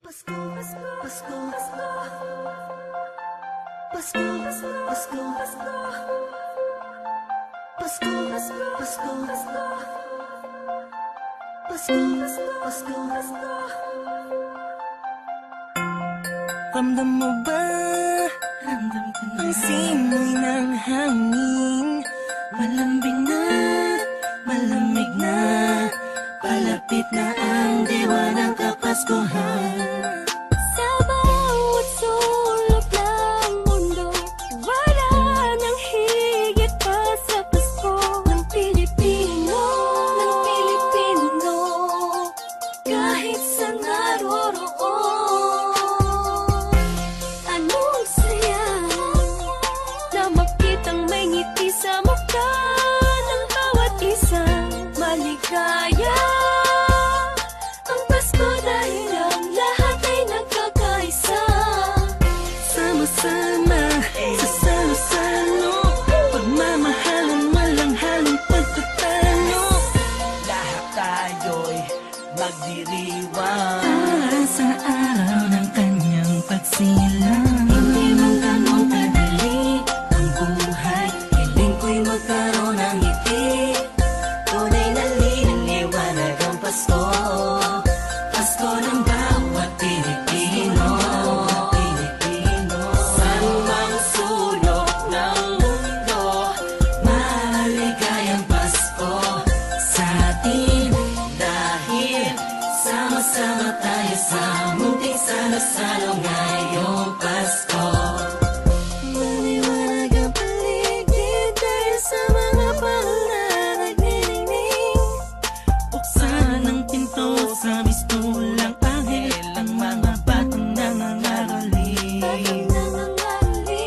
Pasko, Pasko, Pasko, Pasko, Pasko, Pasko, Pasko, Pasko, Pasko, Pasko, Pasko, Pasko. Ramdam mo ba? Ramdam ko na ang simoy ng hangin. Malambing na, malamig na, palapit na ang diwa ng Kapaskuhan. Sa bawat sulok ng mundo, wala nang higit pa sa Pasko ng Pilipino, ng Pilipino. Kahit sa naroroon, anong saya na makitang may ngiti sa mukha ng bawat isa. Maligaya ang Pasko dahil ang lahat ay nagkakaisa. Sama-sama sa salo-salo, pagmamahalan walang halong pagtatalo. Lahat tayo'y magdiriwang Para sa araw ng kanyang pagsilang. Hindi man ganun kadali ang buhay, hiling ko'y magkaroon ng ngiti. Tunay na liwanag ang Pasko, Pasko ng bawat Pilipino. Saan mang sulok ng mundo, Maligayang Pasko sa atin, dahil sama-sama tayo sa munting salo-salo ngayong Pasko. Maliwanag ang paligid dahil sa mga bahal na nagniningning. Buksan ang pinto sa mistulang anghel, ang mga batang nangangaroling.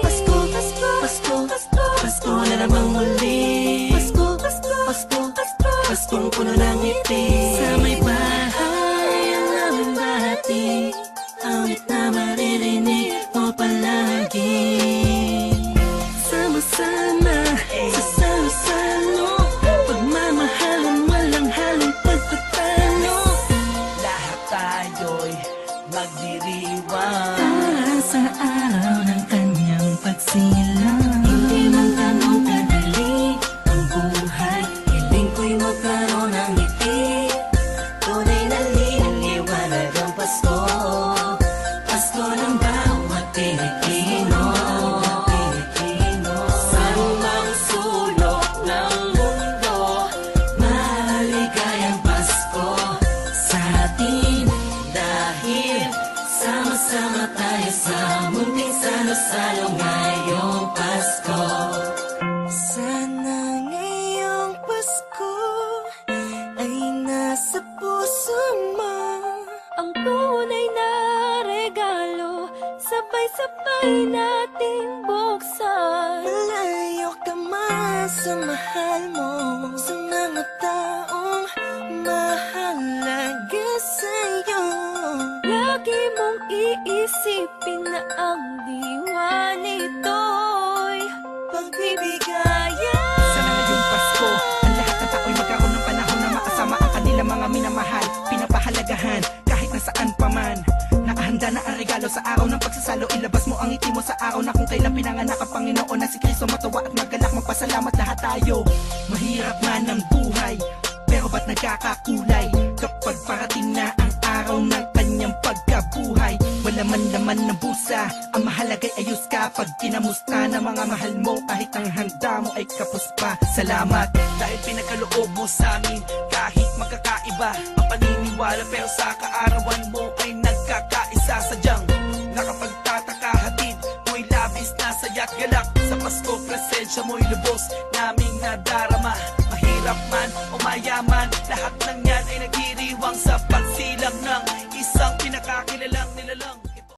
Pasko, Pasko, Pasko, Pasko, Pasko na namang muli. Pasko, Pasko, Pasko, Pasko, Paskong puno ng ngiti. Sa may bahay ang aming bahati, awit na maririnig mo palagi. Sama-sama sa salo-salo, pagmamahalan walang halong pagtatalo. lahat tayo'y magdiriwang Para sa araw ng kanyang pagsilang. Hindi man ganun kadali ang buhay, hiling ko'y magkaroon ng ngiti. Tunay na liwanag ang Pasko, Pasko ng bawat Pilipino. Saan mang sulok ng mundo, Maligayang Pasko sa atin, dahil sama-sama tayo sa munting salo-salo ngayong Pasko. Sana ngayong Pasko ay nasa puso mo Ang tunay na regalo, sabay-sabay nating buksan. Malayo ka man sa mahal mo, sa mga taong mahalaga sa'yo. Lagi mong iisipin na ang diwa nito'y pagbibigayan. Sana ngayong Pasko, ang lahat ng tao'y magkaroon ng panahon na makasama ang kanilang mga minamahal, pinapahalagahan kahit nasaan pa man. Nakahanda na ang regalo sa araw ng pagsasalo, ilabas mo ang ngiti mo sa araw na kung kailan pinanganak ang Panginoon na si Kristo. Matawa at magalak, magpasalamat lahat tayo. Mahirap man ang buhay, pero ba't nagkakakulay kapag parating na ang araw ng kanyang pagkabuhay? Wala man laman ng busa, ang mahalaga'y ayos ka. Pag kinamusta ng mga mahal mo, kahit ang handa mo ay kapos pa. Salamat dahil pinagkaloob mo sa amin, kahit magkakaiba ang paniniwala, pero sa kaarawan mo ay nagkakaisa. Sadyang nakapagtataka, hatid mo'y labis na saya't galak. Sa Pasko, presensya mo'y lubos naming nadarama. Mahirap man o mayaman, lahat ng yan ay nagdiriwang sa pagsilang ng isang pinakakilala